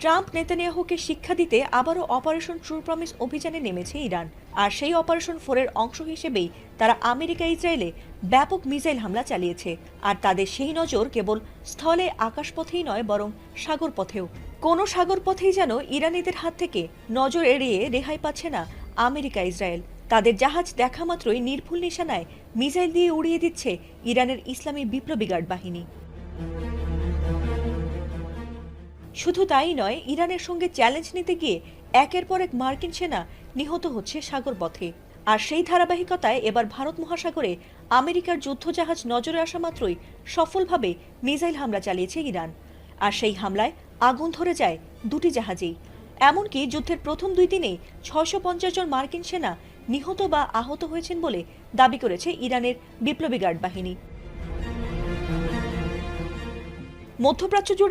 Trump নেতানিয়াহুকে শিক্ষা দিতে আবারও অপারেশন ট্রু প্রমিস অভিযানে নেমেছে ইরান। আর সেই অপারেশন 4-এর অংশ হিসেবেই তারা আমেরিকা ইসরায়েলে ব্যাপক মিসাইল হামলা চালিয়েছে। আর তাদের সেই নজর কেবল স্থলে আকাশপথেই নয়, বরং সাগর পথেও। কোনো সাগর পথেই যেন ইরানিদের হাত থেকে নজর এড়িয়ে রেহাই পাচ্ছে না আমেরিকা ইসরায়েল। তাদের জাহাজ দেখা মাত্রই নির্ভুল নিশানায় মিসাইল দিয়ে উড়িয়ে দিচ্ছে ইরানের ইসলামী বিপ্লবী গার্ড বাহিনী। শুধু তাই নয়, ইরানের সঙ্গে চ্যালেঞ্জ নিতে গিয়ে একের পর এক মার্কিন সেনা নিহত হচ্ছে সাগর পথে। আর সেই ধারাবাহিকতায় এবার ভারত মহাসাগরে আমেরিকার যুদ্ধজাহাজ নজরে আসা মাত্রই সফলভাবে মিসাইল হামলা চালিয়েছে ইরান। আর সেই হামলায় আগুন ধরে যায় দুটি জাহাজেই। এমনকি যুদ্ধের প্রথম 2 দিনেই 650 জন মার্কিন সেনা নিহত বা আহত হয়েছেন বলে দাবি করেছে ইরানের বিপ্লবী গার্ড বাহিনী। মধ্যপ্রাচ্য জুড়ে